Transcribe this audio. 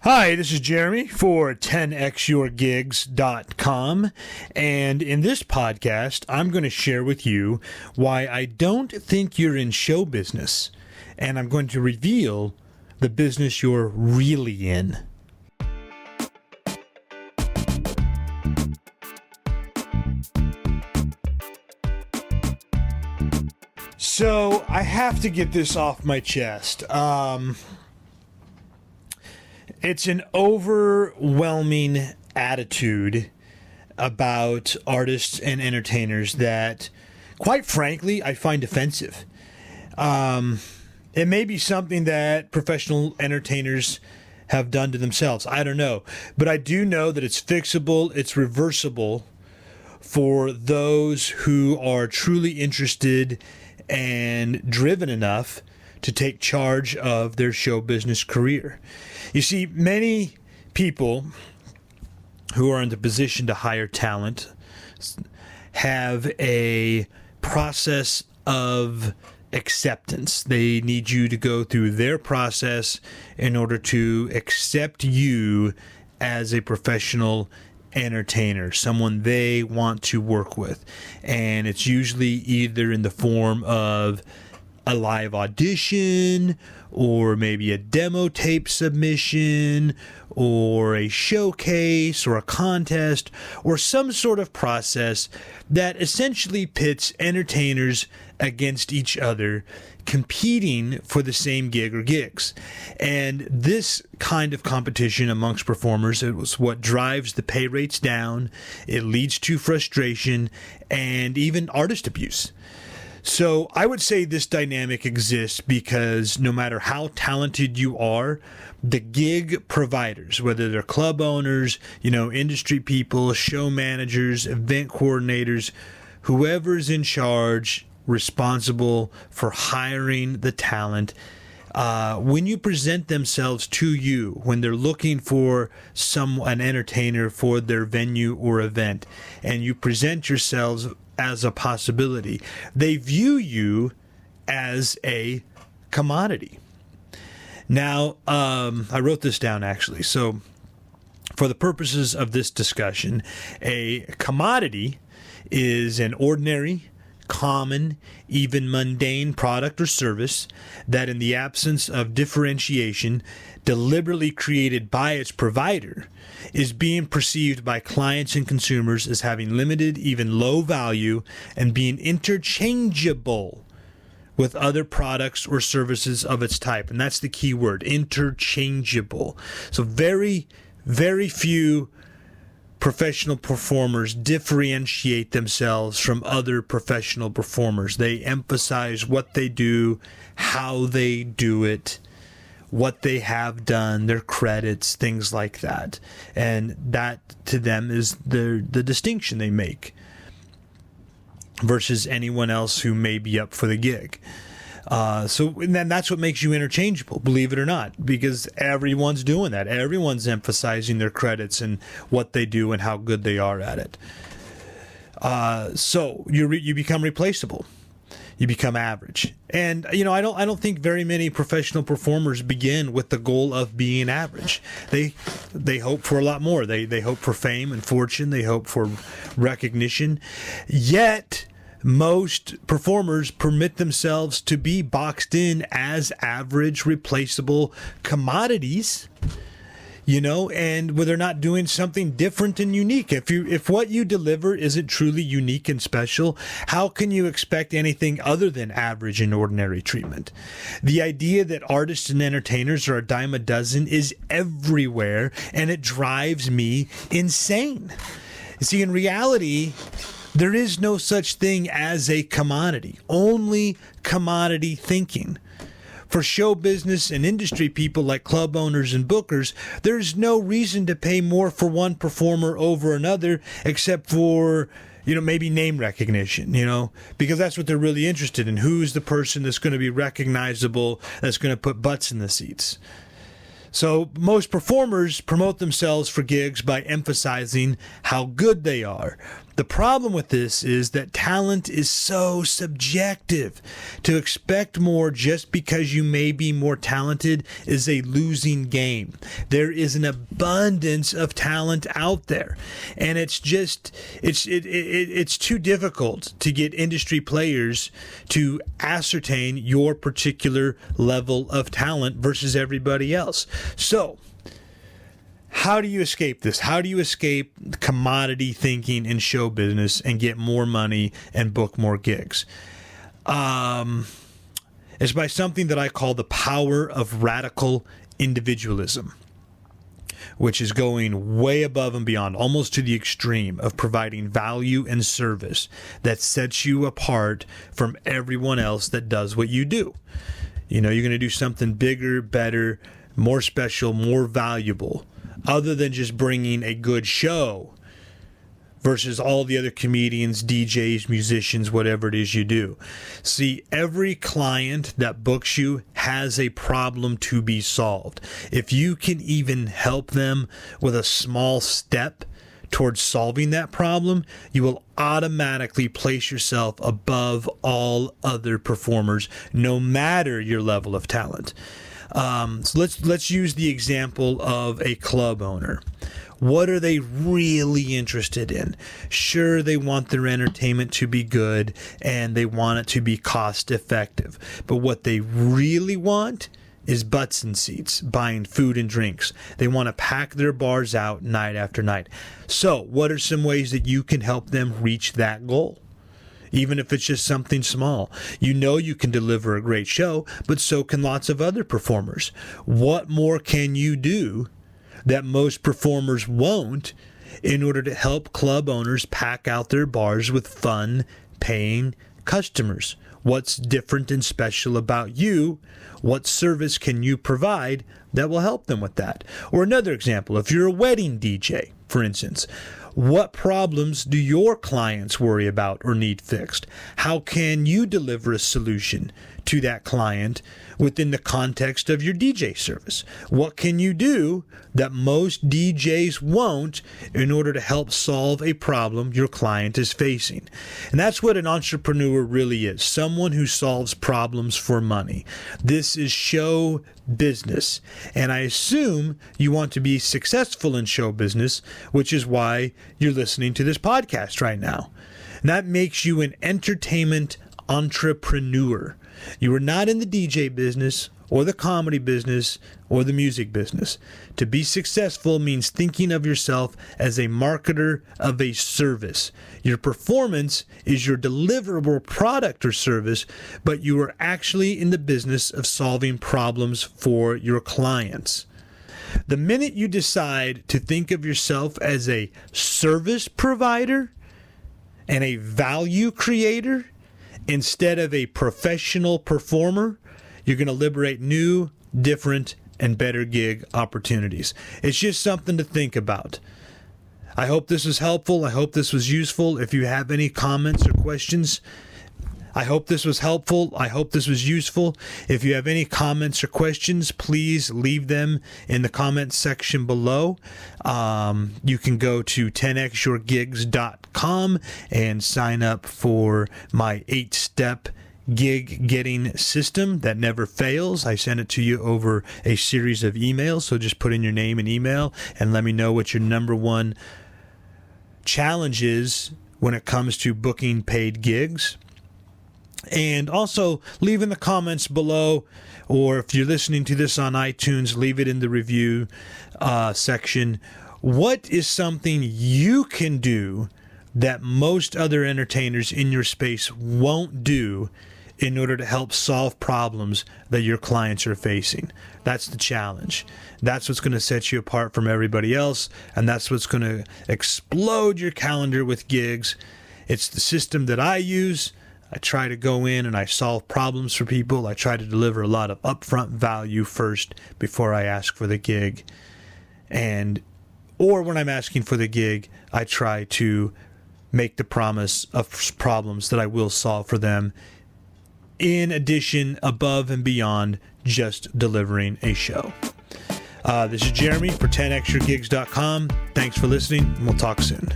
Hi, this is Jeremy for 10xyourgigs.com, and in this podcast, I'm going to share with you why I don't think you're in show business, and I'm going to reveal the business you're really in. So, I have to get this off my chest. It's an overwhelming attitude about artists and entertainers that, quite frankly, I find offensive. It may be something that professional entertainers have done to themselves. I don't know. But I do know that it's fixable, it's reversible for those who are truly interested and driven enough to take charge of their show business career. You see, many people who are in the position to hire talent have a process of acceptance. They need you to go through their process in order to accept you as a professional entertainer, someone they want to work with. And it's usually either in the form of a live audition, or maybe a demo tape submission, or a showcase, or a contest, or some sort of process that essentially pits entertainers against each other, competing for the same gig or gigs. And this kind of competition amongst performers, it was what drives the pay rates down. It leads to frustration and even artist abuse. So I would say this dynamic exists because no matter how talented you are, the gig providers, whether they're club owners, industry people, show managers, event coordinators, whoever's in charge, responsible for hiring the talent, when you present themselves to you, when they're looking for an entertainer for their venue or event, and you present yourselves as a possibility, they view you as a commodity. Now, I wrote this down actually. So for the purposes of this discussion, a commodity is an ordinary, common, even mundane product or service that, in the absence of differentiation deliberately created by its provider, is being perceived by clients and consumers as having limited, even low value, and being interchangeable with other products or services of its type. And that's the key word, interchangeable. So very, very few professional performers differentiate themselves from other professional performers. They emphasize what they do, how they do it, what they have done, their credits, things like that. And that to them is the distinction they make versus anyone else who may be up for the gig. And then that's what makes you interchangeable, believe it or not, because everyone's doing that. Everyone's emphasizing their credits and what they do and how good they are at it. So you become replaceable. You become average. And I don't think very many professional performers begin with the goal of being average. They hope for a lot more. They hope for fame and fortune. They hope for recognition. Yet most performers permit themselves to be boxed in as average, replaceable commodities, and where they're not doing something different and unique. If what you deliver isn't truly unique and special, how can you expect anything other than average and ordinary treatment? The idea that artists and entertainers are a dime a dozen is everywhere, and it drives me insane. See, in reality, there is no such thing as a commodity, only commodity thinking. For show business and industry people like club owners and bookers, there's no reason to pay more for one performer over another except for, maybe name recognition, because that's what they're really interested in. Who's the person that's going to be recognizable, that's going to put butts in the seats? So most performers promote themselves for gigs by emphasizing how good they are. The problem with this is that talent is so subjective. To expect more just because you may be more talented is a losing game. There is an abundance of talent out there, and it's too difficult to get industry players to ascertain your particular level of talent versus everybody else. So, how do you escape this? How do you escape commodity thinking in show business and get more money and book more gigs? It's by something that I call the power of radical individualism, which is going way above and beyond, almost to the extreme of providing value and service that sets you apart from everyone else that does what you do. You know, you're going to do something bigger, better, more special, more valuable, other than just bringing a good show versus all the other comedians, DJs, musicians, whatever it is you do. See, every client that books you has a problem to be solved. If you can even help them with a small step towards solving that problem, you will automatically place yourself above all other performers, no matter your level of talent. So let's use the example of a club owner. What are they really interested in? Sure, they want their entertainment to be good and they want it to be cost effective. But what they really want is butts and seats, buying food and drinks. They want to pack their bars out night after night. So what are some ways that you can help them reach that goal? Even if it's just something small. You know you can deliver a great show, but so can lots of other performers. What more can you do that most performers won't in order to help club owners pack out their bars with fun, paying customers? What's different and special about you? What service can you provide that will help them with that? Or another example, if you're a wedding DJ, for instance, what problems do your clients worry about or need fixed? How can you deliver a solution to that client within the context of your DJ service? What can you do that most DJs won't in order to help solve a problem your client is facing? And that's what an entrepreneur really is, someone who solves problems for money. This is show business, and I assume you want to be successful in show business, which is why you're listening to this podcast right now. And that makes you an entertainment entrepreneur. You are not in the DJ business or the comedy business or the music business. To be successful means thinking of yourself as a marketer of a service. Your performance is your deliverable product or service, but you are actually in the business of solving problems for your clients. The minute you decide to think of yourself as a service provider and a value creator instead of a professional performer, you're going to liberate new, different, and better gig opportunities. It's just something to think about. I hope this was helpful. I hope this was useful. If you have any comments or questions, I hope this was helpful. I hope this was useful. If you have any comments or questions, please leave them in the comments section below. You can go to 10xyourgigs.com and sign up for my 8-step gig getting system that never fails. I send it to you over a series of emails. So just put in your name and email and let me know what your number one challenge is when it comes to booking paid gigs. And also leave in the comments below, or if you're listening to this on iTunes, leave it in the review section. What is something you can do that most other entertainers in your space won't do in order to help solve problems that your clients are facing? That's the challenge. That's what's going to set you apart from everybody else, and that's what's going to explode your calendar with gigs. It's the system that I use. I try to go in and I solve problems for people. I try to deliver a lot of upfront value first before I ask for the gig. Or when I'm asking for the gig, I try to make the promise of problems that I will solve for them, in addition, above and beyond just delivering a show. This is Jeremy for 10xyourgigs.com. Thanks for listening, and we'll talk soon.